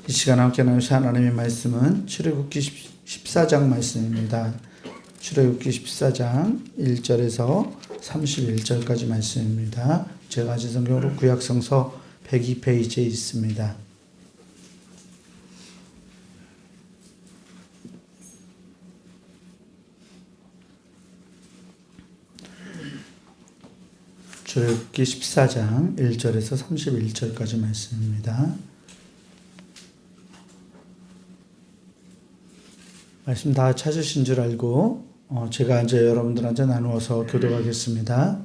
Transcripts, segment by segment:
이 시간 함께 나누실 하나님의 말씀은 출애굽기 14장 말씀입니다. 출애굽기 14장 1절에서 31절까지 말씀입니다. 제가 가진 성경으로 구약성서 102페이지에 있습니다. 출애굽기 14장 1절에서 31절까지 말씀입니다. 말씀 다 찾으신 줄 알고 제가 이제 여러분들한테 나누어서 교독하겠습니다.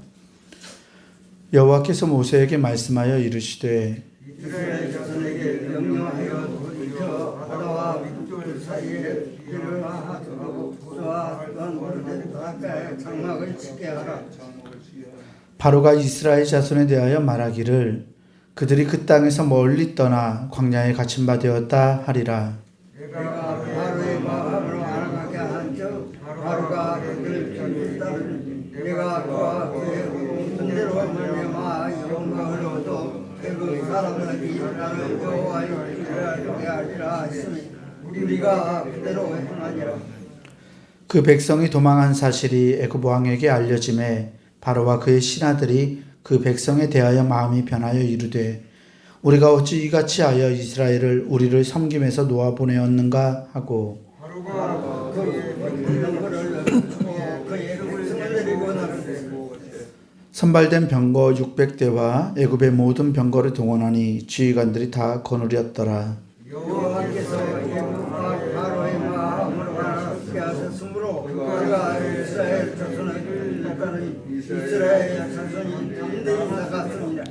여호와께서 모세에게 말씀하여 이르시되 이스라엘 자손에게 명령하여 돌이켜 바다와 밑줄 사이에 길을 하고 그와 또한 바닷가에 장막을 치게 하라. 바로가 이스라엘 자손에 대하여 말하기를 그들이 그 땅에서 멀리 떠나 광야에 갇힌 바 되었다 하리라. 내가 바로의 마음으로 알아가게 한즉 바로가 그들을 편들다. 내가 그와 그의 군대로 말미암아 영광을 얻어 그 사람들이 나를 여호와의 이르게 하리라 하시니 우리가 그대로 행하니라. 그 백성이 도망한 사실이 애굽 왕에게 알려짐에 바로와 그의 신하들이 그 백성에 대하여 마음이 변하여 이르되 우리가 어찌 이같이 하여 이스라엘을 우리를 섬김에서 놓아 보내었는가 하고 바로가 그의 병거를 그의 백성을 데리고 나가되 선발된 병거 600대와 애굽의 모든 병거를 동원하니 지휘관들이 다 거느렸더라. 여호와께서 애굽 바로의 마음을 알게 하셨으므로 그가 이스라엘 자손을 나가니 이스라엘 자손이 담대히 나갔습니다.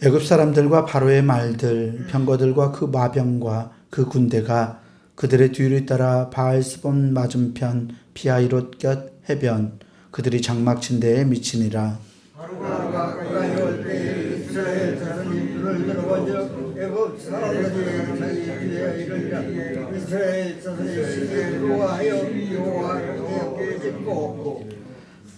애굽 사람들과 바로의 말들, 병거들과 그 마병과 그 군대가 그들의 뒤를 따라 바알스본 맞은편 비하이롯 곁 해변 그들이 장막 친 데에 미치니라. 바로가 가까이 올 때에 이스라엘 자손이 눈을 들어본즉 애굽 사람들이 자기 뒤에 이르니라. 이스라엘 자손이 시기에 두려워하여 여호와께 깨짓고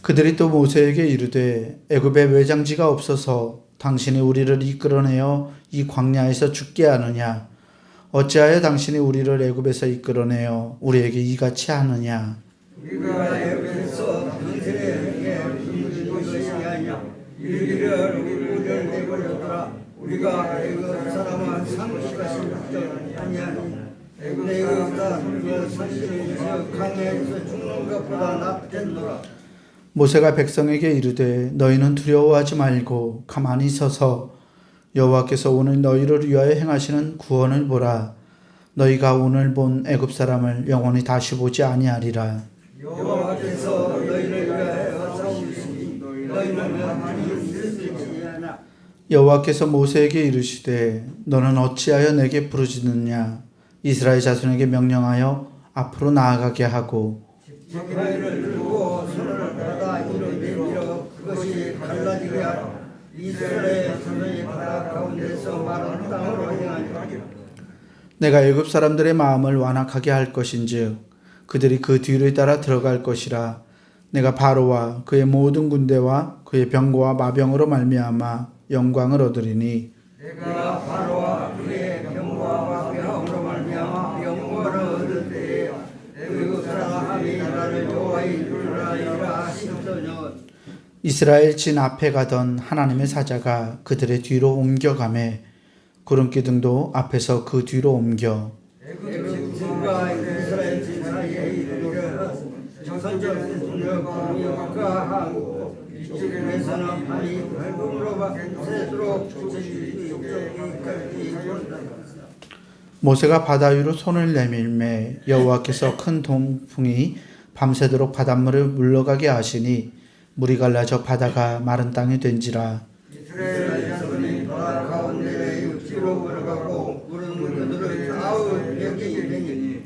그들이 또 모세에게 이르되 애굽에 외장지가 없어서 당신이 우리를 이끌어내어 이 광야에서 죽게 하느냐? 어찌하여 당신이 우리를 애굽에서 이끌어내어 우리에게 이같이 하느냐? 우리가 애굽에서 당신에게 굶는 것이 아니냐. 이르기를 우리를 내버려두라. 우리가 애굽 사람은 삼킬 것이 아니하니 애굽 사람 그 사실에서 강야에서 죽는 것보다 낫겠노라. 모세가 백성에게 이르되 너희는 두려워하지 말고 가만히 서서 여호와께서 오늘 너희를 위하여 행하시는 구원을 보라. 너희가 오늘 본 애굽 사람을 영원히 다시 보지 아니하리라. 여호와께서 너희를 위하여 싸우시니 너희는 가만히 있으시지 않아. 여호와께서 모세에게 이르시되 너는 어찌하여 내게 부르짖느냐? 이스라엘 자손에게 명령하여 앞으로 나아가게 하고 지팡이를 들고 손을 받아 이로 내밀어 그것이 갈라지게 하라. 이스라엘 자손이 바다 가운데서 마른 땅으로 행하니라. 내가 애굽 사람들의 마음을 완악하게 할 것인즉 그들이 그 뒤를 따라 들어갈 것이라. 내가 바로와 그의 모든 군대와 그의 병거와 마병으로 말미암아 영광을 얻으리니 내가 바로와 그의 병거와 마병으로 말미암아 영광을 얻을 때에 애굽 사람이 나를 여호와의 이르라 하시더니 이스라엘 진 앞에 가던 하나님의 사자가 그들의 뒤로 옮겨가매 구름 기둥도 앞에서 그 뒤로 옮겨 애굽 진과 이스라엘 진 사이에 이르러 정선전 군역과 하고 이쪽에서는 밤이 밝음으로 새도록 모세가 바다 위로 손을 내밀매 여호와께서 큰 동풍이 밤새도록 바닷물을 물러가게 하시니 물이 갈라져 바다가 마른 땅이 된지라. 이스라엘 자손이 바다 가운데 육지로 걸어가고 물은 그들을 아우 여기 되니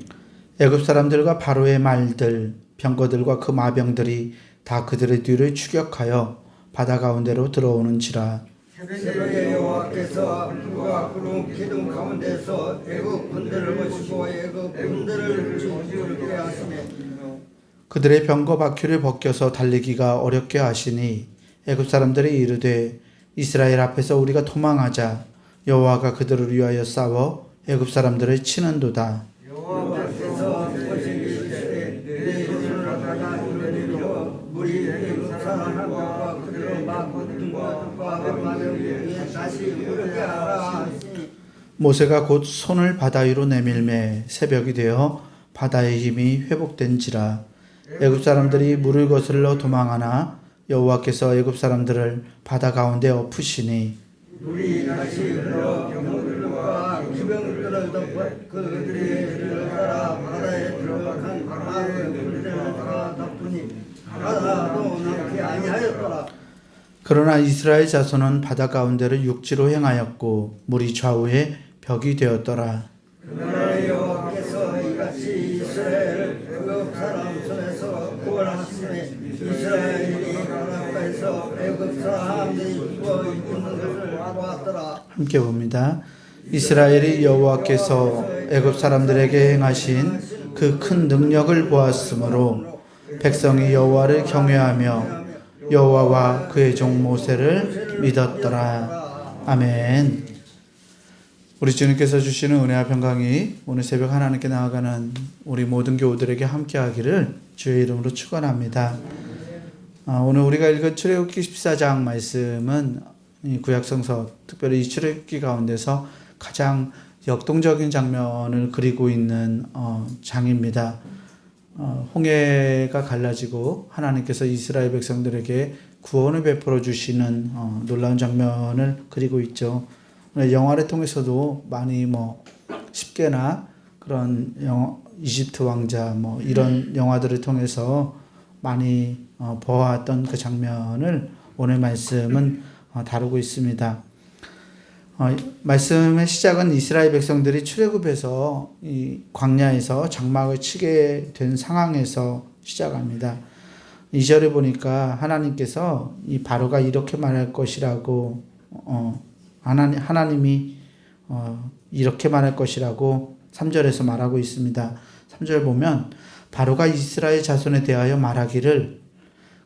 애굽 사람들과 바로의 말들 병거들과 그 마병들이 다 그들의 뒤를 추격하여 바다 가운데로 들어오는지라. 새벽에 여호와께서 그와 구름 기둥 가운데서 애굽 군대를 보시고 애굽 군대를 죽게 하시네. 그들의 병거 바퀴를 벗겨서 달리기가 어렵게 하시니 애굽 사람들이 이르되 이스라엘 앞에서 우리가 도망하자. 여호와가 그들을 위하여 싸워 애굽 사람들을 치는도다. 여호와께서 보시기에 내 손을 받아 이르리로 물이 애굽 사람 한 명과 그들을 막 붙은 것과 백만을 위해 다시 흐르게 하라 하시니 모세가 곧 손을 바다 위로 내밀매 새벽이 되어 바다의 힘이 회복된지라. 애굽 사람들이 물을 거슬러 도망하나 여호와께서 애굽 사람들을 바다 가운데 엎으시니 물이 다시 흘러 병들과 기병들을 덮어 그들이 그를 따라 바다에 들어간 많은 물들을 따라 덮으니 바다도 남지 아니하였더라. 그러나 이스라엘 자손은 바다 가운데를 육지로 행하였고 물이 좌우에 벽이 되었더라. 그러나 여호와께서 이같이 이스라엘을 애굽 사람 손에서 구원하시니 이스라엘이 바닷가에서 애굽 사람들이 죽어 있는 것을 보았더라. 함께 봅니다. 이스라엘이 여호와께서 애굽 사람들에게 행하신 그 큰 능력을 보았으므로 백성이 여호와를 경외하며 여호와와 그의 종 모세를 믿었더라. 아멘. 우리 주님께서 주시는 은혜와 평강이 오늘 새벽 하나님께 나아가는 우리 모든 교우들에게 함께하기를 주의 이름으로 축원합니다. 오늘 우리가 읽은 출애굽기 14장 말씀은 이 구약성서, 특별히 이 출애굽기 가운데서 가장 역동적인 장면을 그리고 있는 장입니다. 홍해가 갈라지고 하나님께서 이스라엘 백성들에게 구원을 베풀어 주시는 놀라운 장면을 그리고 있죠. 영화를 통해서도 많이 10개나 그런 이집트 왕자 이런 영화들을 통해서 많이 보았던 그 장면을 오늘 말씀은 다루고 있습니다. 말씀의 시작은 이스라엘 백성들이 출애굽에서 이 광야에서 장막을 치게 된 상황에서 시작합니다. 2절에 보니까 하나님께서 이 바로가 이렇게 말할 것이라고 하나님이 이렇게 말할 것이라고 3절에서 말하고 있습니다. 3절 보면 바로가 이스라엘 자손에 대하여 말하기를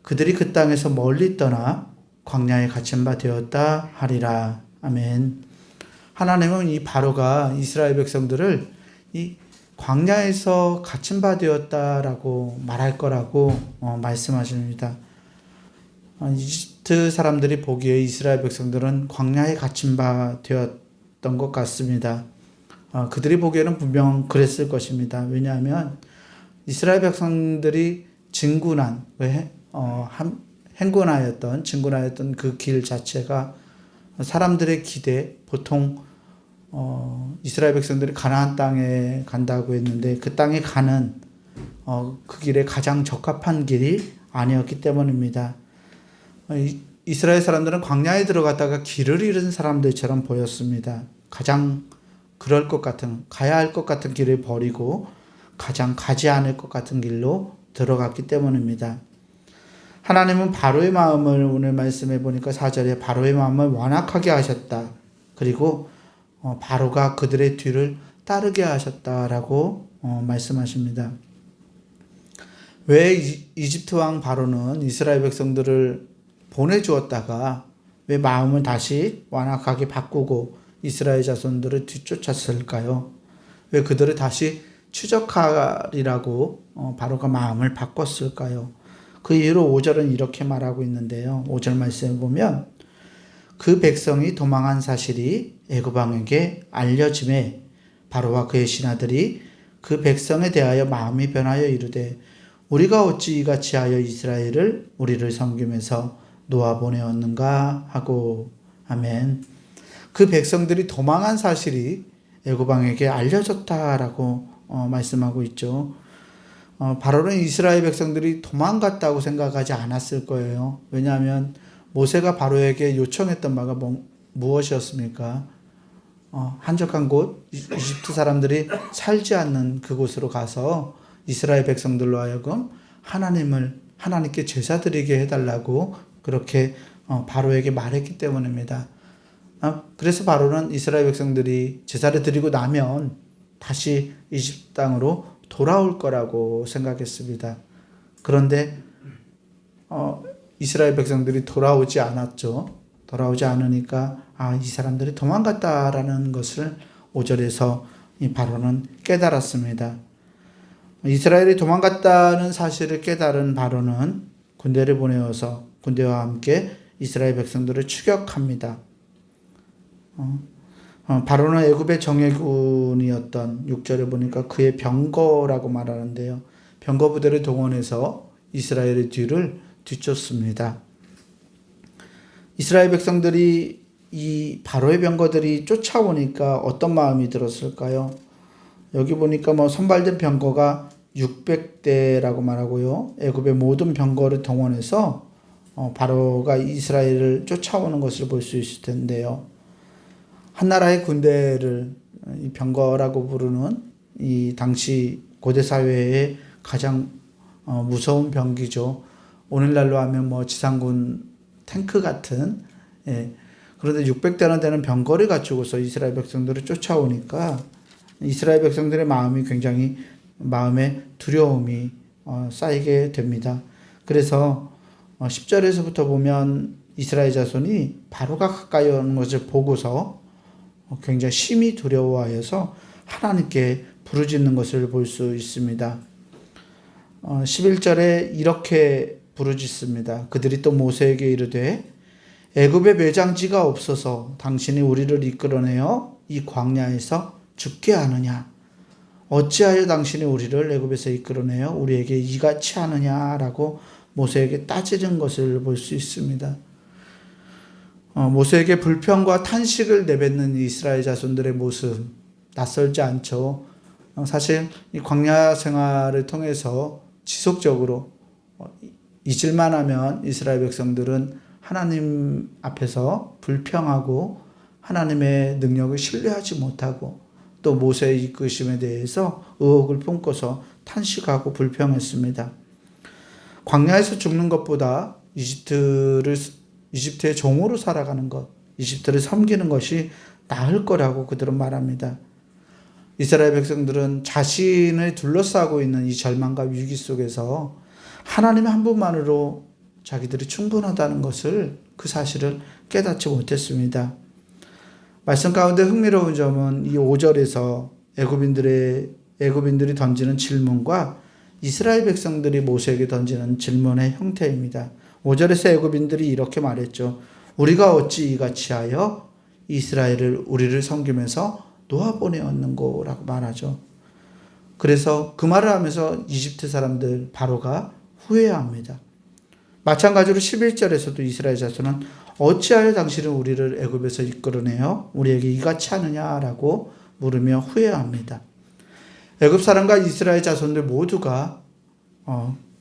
그들이 그 땅에서 멀리 떠나 광야에 갇힌 바 되었다 하리라. 아멘. 하나님은 이 바로가 이스라엘 백성들을 이 광야에서 갇힌 바 되었다라고 말할 거라고 말씀하십니다. 이집트 사람들이 보기에 이스라엘 백성들은 광야에 갇힌 바 되었던 것 같습니다. 그들이 보기에는 분명 그랬을 것입니다. 왜냐하면 이스라엘 백성들이 진군하였던 그 길 자체가 사람들의 기대, 보통 이스라엘 백성들이 가나안 땅에 간다고 했는데 그 땅에 가는 그 길에 가장 적합한 길이 아니었기 때문입니다. 이스라엘 사람들은 광야에 들어갔다가 길을 잃은 사람들처럼 보였습니다. 가장 그럴 것 같은, 가야 할 것 같은 길을 버리고 가장 가지 않을 것 같은 길로 들어갔기 때문입니다. 하나님은 바로의 마음을 오늘 말씀해 보니까 4절에 바로의 마음을 완악하게 하셨다. 그리고 바로가 그들의 뒤를 따르게 하셨다라고 말씀하십니다. 왜 이집트 왕 바로는 이스라엘 백성들을 보내주었다가 왜 마음을 다시 완악하게 바꾸고 이스라엘 자손들을 뒤쫓았을까요? 왜 그들을 다시 추적하리라고 바로가 마음을 바꿨을까요? 그 이유로 5절은 이렇게 말하고 있는데요. 5절 말씀을 보면 그 백성이 도망한 사실이 애굽 왕에게 알려짐에 바로와 그의 신하들이 그 백성에 대하여 마음이 변하여 이르되 우리가 어찌 이같이 하여 이스라엘을 우리를 섬기면서 놓아보내었는가 하고. 아멘. 그 백성들이 도망한 사실이 애굽 왕에게 알려졌다라고 말씀하고 있죠. 바로는 이스라엘 백성들이 도망갔다고 생각하지 않았을 거예요. 왜냐하면 모세가 바로에게 요청했던 바가 무엇이었습니까? 한적한 곳, 이집트 사람들이 살지 않는 그곳으로 가서 이스라엘 백성들로 하여금 하나님께 제사 드리게 해달라고 그렇게 바로에게 말했기 때문입니다. 그래서 바로는 이스라엘 백성들이 제사를 드리고 나면 다시 이집트 땅으로 돌아올 거라고 생각했습니다. 그런데 이스라엘 백성들이 돌아오지 않았죠. 돌아오지 않으니까 이 사람들이 도망갔다라는 것을 5절에서 이 바로는 깨달았습니다. 이스라엘이 도망갔다는 사실을 깨달은 바로는 군대를 보내어서 군대와 함께 이스라엘 백성들을 추격합니다. 바로는 애굽의 정예군이었던 6절에 보니까 그의 병거라고 말하는데요. 병거 부대를 동원해서 이스라엘의 뒤를 뒤쫓습니다. 이스라엘 백성들이 이 바로의 병거들이 쫓아오니까 어떤 마음이 들었을까요? 여기 보니까 선발된 병거가 600대라고 말하고요. 애굽의 모든 병거를 동원해서 바로가 이스라엘을 쫓아오는 것을 볼 수 있을 텐데요. 한 나라의 군대를 이 병거라고 부르는 이 당시 고대 사회의 가장 무서운 병기죠. 오늘날로 하면 지상군 탱크 같은, 그런데 600대나 되는 병거를 갖추고서 이스라엘 백성들을 쫓아오니까 이스라엘 백성들의 마음이 굉장히 마음에 두려움이 쌓이게 됩니다. 그래서 10절에서부터 보면 이스라엘 자손이 바로가 가까이 오는 것을 보고서 굉장히 심히 두려워하여서 하나님께 부르짖는 것을 볼 수 있습니다. 11절에 이렇게 부르짖습니다. 그들이 또 모세에게 이르되 애굽에 매장지가 없어서 당신이 우리를 이끌어내어 이 광야에서 죽게 하느냐? 어찌하여 당신이 우리를 애굽에서 이끌어내어 우리에게 이같이 하느냐라고 모세에게 따지는 것을 볼 수 있습니다. 모세에게 불평과 탄식을 내뱉는 이스라엘 자손들의 모습 낯설지 않죠. 사실 이 광야 생활을 통해서 지속적으로 잊을만 하면 이스라엘 백성들은 하나님 앞에서 불평하고 하나님의 능력을 신뢰하지 못하고 또 모세의 이끄심에 대해서 의혹을 품고서 탄식하고 불평했습니다. 광야에서 죽는 것보다 이집트의 종으로 살아가는 것, 이집트를 섬기는 것이 나을 거라고 그들은 말합니다. 이스라엘 백성들은 자신을 둘러싸고 있는 이 절망과 위기 속에서 하나님의 한 분만으로 자기들이 충분하다는 것을, 그 사실을 깨닫지 못했습니다. 말씀 가운데 흥미로운 점은 이 5절에서 애굽인들이 던지는 질문과 이스라엘 백성들이 모세에게 던지는 질문의 형태입니다. 5절에서 애굽인들이 이렇게 말했죠. 우리가 어찌 이같이 하여 이스라엘을 우리를 섬기면서 놓아보내었는고라고 말하죠. 그래서 그 말을 하면서 이집트 사람들 바로가 후회합니다. 마찬가지로 11절에서도 이스라엘 자손은 어찌하여 당신은 우리를 애굽에서 이끌어내어 우리에게 이같이 하느냐라고 물으며 후회합니다. 애굽 사람과 이스라엘 자손들 모두가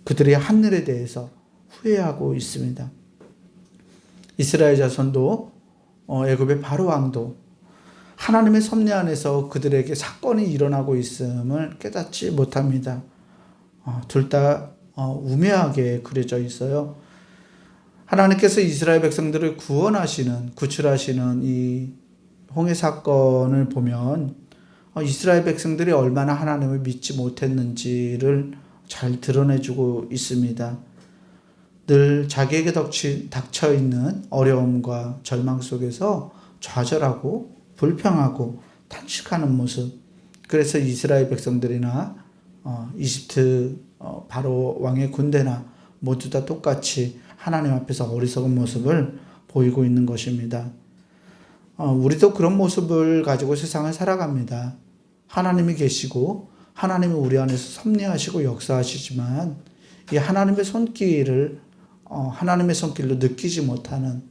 그들의 한 일에 대해서 후회하고 있습니다. 이스라엘 자손도 애굽의 바로 왕도 하나님의 섭리 안에서 그들에게 사건이 일어나고 있음을 깨닫지 못합니다. 둘 다 우매하게 그려져 있어요. 하나님께서 이스라엘 백성들을 구출하시는 이 홍해 사건을 보면 이스라엘 백성들이 얼마나 하나님을 믿지 못했는지를 잘 드러내주고 있습니다. 늘 자기에게 닥쳐있는 어려움과 절망 속에서 좌절하고 불평하고 탄식하는 모습. 그래서 이스라엘 백성들이나 이집트 바로 왕의 군대나 모두 다 똑같이 하나님 앞에서 어리석은 모습을 보이고 있는 것입니다. 우리도 그런 모습을 가지고 세상을 살아갑니다. 하나님이 계시고 하나님이 우리 안에서 섭리하시고 역사하시지만 이 하나님의 손길을 하나님의 손길로 느끼지 못하는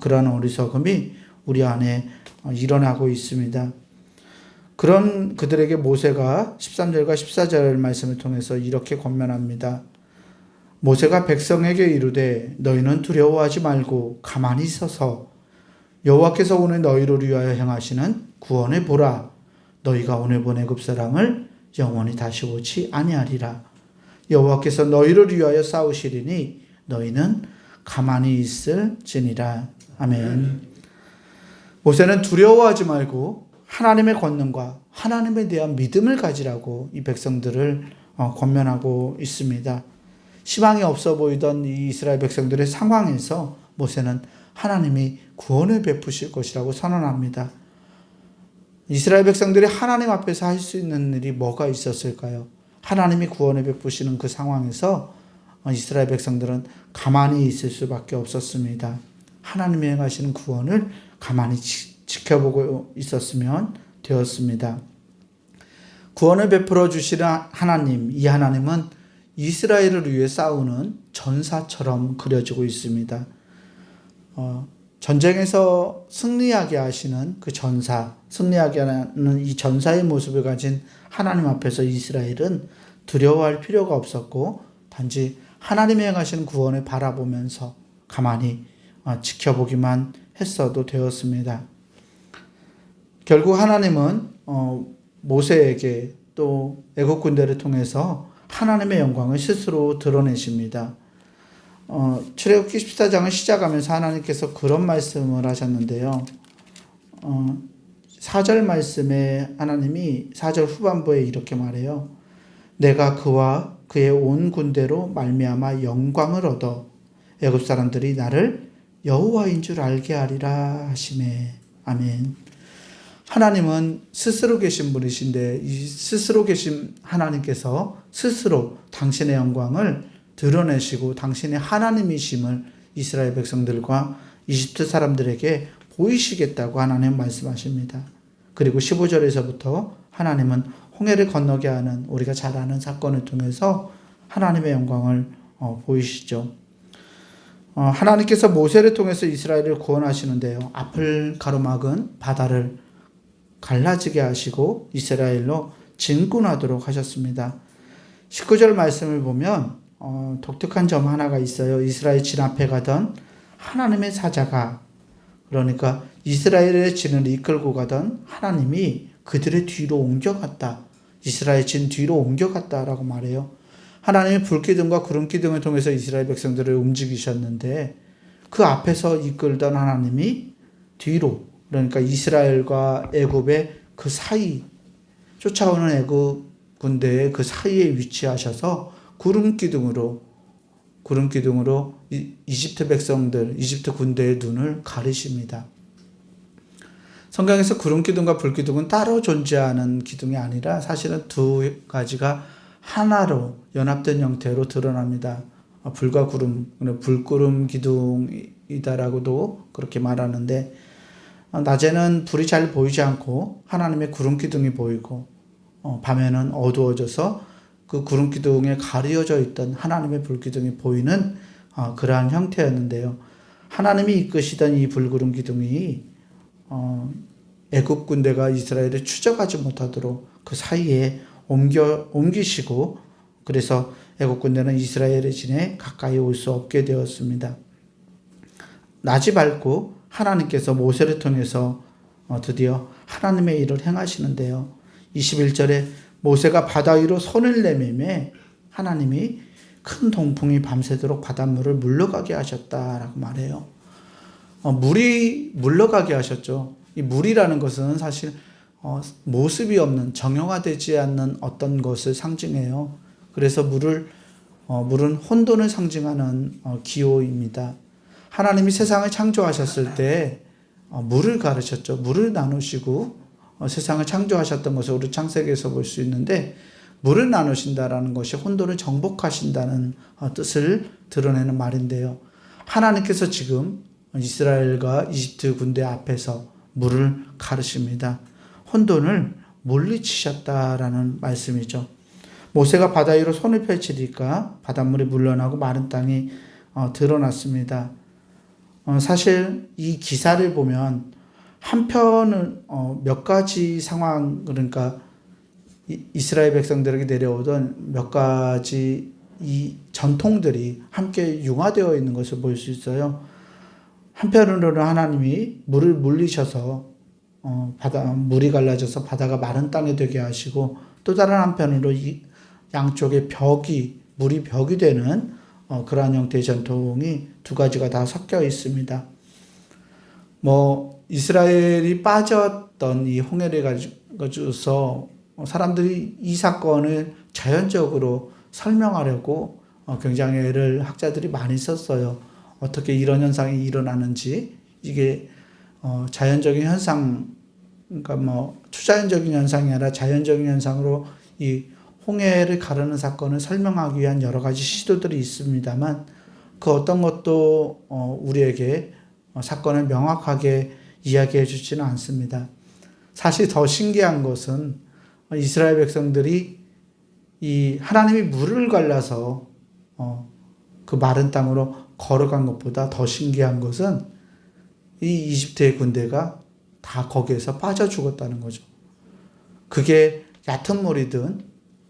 그러한 어리석음이 우리 안에 일어나고 있습니다. 그런 그들에게 모세가 13절과 14절 말씀을 통해서 이렇게 권면합니다. 모세가 백성에게 이르되 너희는 두려워하지 말고 가만히 서서 여호와께서 오늘 너희를 위하여 행하시는 구원을 보라. 너희가 오늘 본 애굽 사람을 영원히 다시 보지 아니하리라. 여호와께서 너희를 위하여 싸우시리니 너희는 가만히 있을지니라. 아멘. 모세는 두려워하지 말고 하나님의 권능과 하나님에 대한 믿음을 가지라고 이 백성들을 권면하고 있습니다. 희망이 없어 보이던 이 이스라엘 백성들의 상황에서 모세는 하나님이 구원을 베푸실 것이라고 선언합니다. 이스라엘 백성들이 하나님 앞에서 할 수 있는 일이 뭐가 있었을까요? 하나님이 구원을 베푸시는 그 상황에서 이스라엘 백성들은 가만히 있을 수밖에 없었습니다. 하나님이 행하시는 구원을 가만히 지켜보고 있었으면 되었습니다. 구원을 베풀어 주시는 하나님, 이 하나님은 이스라엘을 위해 싸우는 전사처럼 그려지고 있습니다. 전쟁에서 승리하게 하시는 그 전사, 승리하게 하는 이 전사의 모습을 가진 하나님 앞에서 이스라엘은 두려워할 필요가 없었고 단지 하나님이 행하시는 구원을 바라보면서 가만히 지켜보기만 했어도 되었습니다. 결국 하나님은 모세에게 또 애국 군대를 통해서 하나님의 영광을 스스로 드러내십니다. 출애굽기 14장을 시작하면서 하나님께서 그런 말씀을 하셨는데요. 4절 말씀에 하나님이 4절 후반부에 이렇게 말해요. 내가 그와 그의 온 군대로 말미암아 영광을 얻어 애굽 사람들이 나를 여호와인 줄 알게 하리라 하시매. 아멘. 하나님은 스스로 계신 분이신데 이 스스로 계신 하나님께서 스스로 당신의 영광을 드러내시고 당신의 하나님이심을 이스라엘 백성들과 이집트 사람들에게 보이시겠다고 하나님 말씀하십니다. 그리고 15절에서부터 하나님은 홍해를 건너게 하는 우리가 잘 아는 사건을 통해서 하나님의 영광을 보이시죠. 하나님께서 모세를 통해서 이스라엘을 구원하시는데요. 앞을 가로막은 바다를 갈라지게 하시고 이스라엘로 진군하도록 하셨습니다. 19절 말씀을 보면 독특한 점 하나가 있어요. 이스라엘 진 앞에 가던 하나님의 사자가, 그러니까 이스라엘의 진을 이끌고 가던 하나님이 그들의 뒤로 옮겨갔다. 이스라엘 진 뒤로 옮겨갔다라고 말해요. 하나님이 불기둥과 구름기둥을 통해서 이스라엘 백성들을 움직이셨는데 그 앞에서 이끌던 하나님이 뒤로, 그러니까 이스라엘과 애굽의 그 사이, 쫓아오는 애굽 군대의 그 사이에 위치하셔서 구름기둥으로 이집트 백성들, 이집트 군대의 눈을 가리십니다. 성경에서 구름기둥과 불기둥은 따로 존재하는 기둥이 아니라 사실은 두 가지가 하나로 연합된 형태로 드러납니다. 불과 구름, 불구름 기둥이다라고도 그렇게 말하는데, 낮에는 불이 잘 보이지 않고 하나님의 구름 기둥이 보이고 밤에는 어두워져서 그 구름 기둥에 가려져 있던 하나님의 불 기둥이 보이는 그러한 형태였는데요. 하나님이 이끄시던 이 불구름 기둥이 애굽 군대가 이스라엘을 추적하지 못하도록 그 사이에 옮기시고, 그래서 애굽 군대는 이스라엘의 진에 가까이 올 수 없게 되었습니다. 낮이 밝고 하나님께서 모세를 통해서 드디어 하나님의 일을 행하시는데요. 21절에 모세가 바다 위로 손을 내밀매 하나님이 큰 동풍이 밤새도록 바닷물을 물러가게 하셨다라고 말해요. 물이 물러가게 하셨죠. 이 물이라는 것은 사실 모습이 없는, 정형화되지 않는 어떤 것을 상징해요. 그래서 물은 혼돈을 상징하는 기호입니다. 하나님이 세상을 창조하셨을 때 물을 가르쳤죠. 물을 나누시고 세상을 창조하셨던 것을 우리 창세기에서 볼 수 있는데, 물을 나누신다라는 것이 혼돈을 정복하신다는 뜻을 드러내는 말인데요. 하나님께서 지금 이스라엘과 이집트 군대 앞에서 물을 가르십니다. 혼돈을 물리치셨다라는 말씀이죠. 모세가 바다 위로 손을 펼치니까 바닷물이 물러나고 마른 땅이 드러났습니다. 사실 이 기사를 보면 한편은 몇 가지 상황, 그러니까 이스라엘 백성들에게 내려오던 몇 가지 이 전통들이 함께 융화되어 있는 것을 볼 수 있어요. 한편으로는 하나님이 물을 물리셔서 물이 갈라져서 바다가 마른 땅이 되게 하시고, 또 다른 한편으로 이 양쪽에 물이 벽이 되는 그러한 형태의 전통이 두 가지가 다 섞여 있습니다. 이스라엘이 빠졌던 이 홍해를 가지고서 사람들이 이 사건을 자연적으로 설명하려고 굉장히 애를 학자들이 많이 썼어요. 어떻게 이런 현상이 일어나는지, 이게 자연적인 현상이 그러니까 초자연적인 현상이 아니라 자연적인 현상으로 이 홍해를 가르는 사건을 설명하기 위한 여러 가지 시도들이 있습니다만 그 어떤 것도 우리에게 사건을 명확하게 이야기해 주지는 않습니다. 사실 더 신기한 것은 이스라엘 백성들이 이 하나님이 물을 갈라서 그 마른 땅으로 걸어간 것보다 더 신기한 것은 이 이집트의 군대가 다 거기에서 빠져 죽었다는 거죠. 그게 얕은 물이든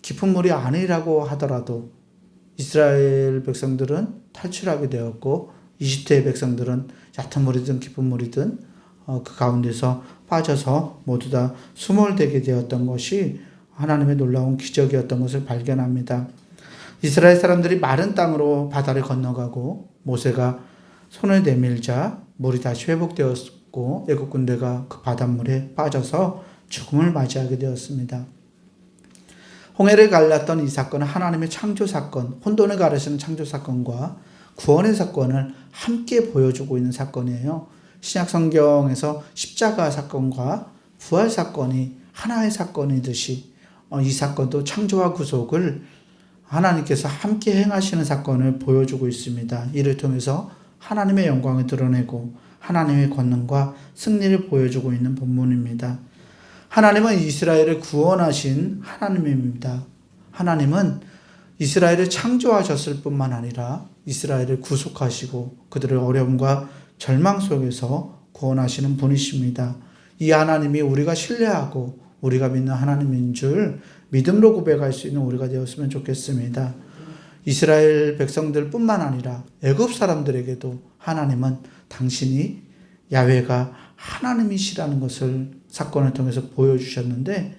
깊은 물이 아니라고 하더라도 이스라엘 백성들은 탈출하게 되었고 이집트의 백성들은 얕은 물이든 깊은 물이든 그 가운데서 빠져서 모두 다 수몰되게 되었던 것이 하나님의 놀라운 기적이었던 것을 발견합니다. 이스라엘 사람들이 마른 땅으로 바다를 건너가고 모세가 손을 내밀자 물이 다시 회복되었고 애국 군대가 그 바닷물에 빠져서 죽음을 맞이하게 되었습니다. 홍해를 갈랐던 이 사건은 하나님의 창조 사건, 혼돈을 가르치는 창조 사건과 구원의 사건을 함께 보여주고 있는 사건이에요. 신약 성경에서 십자가 사건과 부활 사건이 하나의 사건이듯이 이 사건도 창조와 구속을 하나님께서 함께 행하시는 사건을 보여주고 있습니다. 이를 통해서 하나님의 영광을 드러내고 하나님의 권능과 승리를 보여주고 있는 본문입니다. 하나님은 이스라엘을 구원하신 하나님입니다. 하나님은 이스라엘을 창조하셨을 뿐만 아니라 이스라엘을 구속하시고 그들의 어려움과 절망 속에서 구원하시는 분이십니다. 이 하나님이 우리가 신뢰하고 우리가 믿는 하나님인 줄 믿음으로 고백할 수 있는 우리가 되었으면 좋겠습니다. 이스라엘 백성들 뿐만 아니라 애굽 사람들에게도 하나님은 당신이 야훼가 하나님이시라는 것을 사건을 통해서 보여주셨는데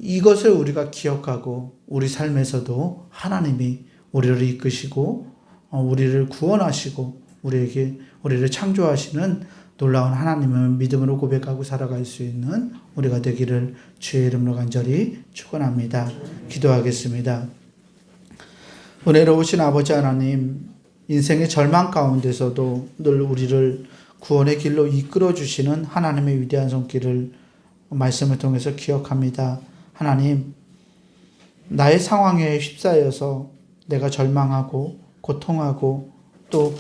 이것을 우리가 기억하고 우리 삶에서도 하나님이 우리를 이끄시고 우리를 구원하시고 우리를 창조하시는 놀라운 하나님을 믿음으로 고백하고 살아갈 수 있는 우리가 되기를 주의 이름으로 간절히 축원합니다. 기도하겠습니다. 은혜로우신 아버지 하나님, 인생의 절망 가운데서도 늘 우리를 구원의 길로 이끌어 주시는 하나님의 위대한 손길을 말씀을 통해서 기억합니다. 하나님, 나의 상황에 휩싸여서 내가 절망하고 고통하고 또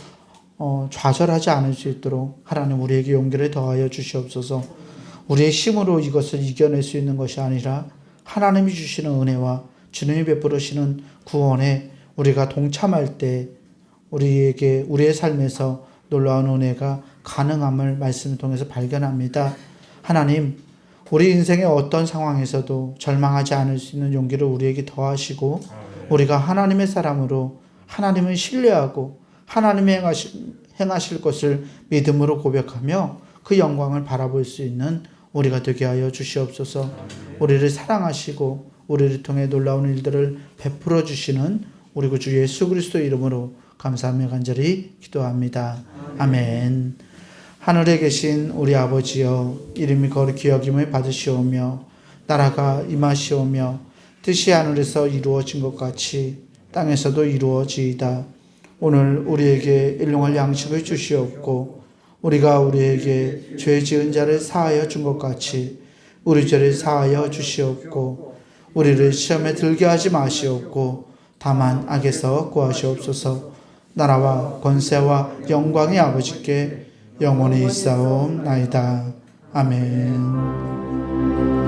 좌절하지 않을 수 있도록 하나님 우리에게 용기를 더하여 주시옵소서. 우리의 힘으로 이것을 이겨낼 수 있는 것이 아니라 하나님이 주시는 은혜와 주님이 베풀으시는 구원에 우리가 동참할 때 우리에게 우리의 삶에서 놀라운 은혜가 가능함을 말씀을 통해서 발견합니다. 하나님, 우리 인생의 어떤 상황에서도 절망하지 않을 수 있는 용기를 우리에게 더하시고 우리가 하나님의 사람으로 하나님을 신뢰하고 하나님이 행하실 것을 믿음으로 고백하며 그 영광을 바라볼 수 있는 우리가 되게 하여 주시옵소서. 우리를 사랑하시고 우리를 통해 놀라운 일들을 베풀어 주시는 우리 구주 예수 그리스도 이름으로 감사하며 간절히 기도합니다. 아멘. 하늘에 계신 우리 아버지여, 이름이 거룩히 여김을 받으시오며 나라가 임하시오며 뜻이 하늘에서 이루어진 것 같이 땅에서도 이루어지이다. 오늘 우리에게 일용할 양식을 주시옵고 우리가 우리에게 죄 지은 자를 사하여 준 것 같이 우리 죄를 사하여 주시옵고 우리를 시험에 들게 하지 마시옵고 다만 악에서 구하시옵소서. 나라와 권세와 영광이 아버지께 영원히 있사옵나이다. 아멘.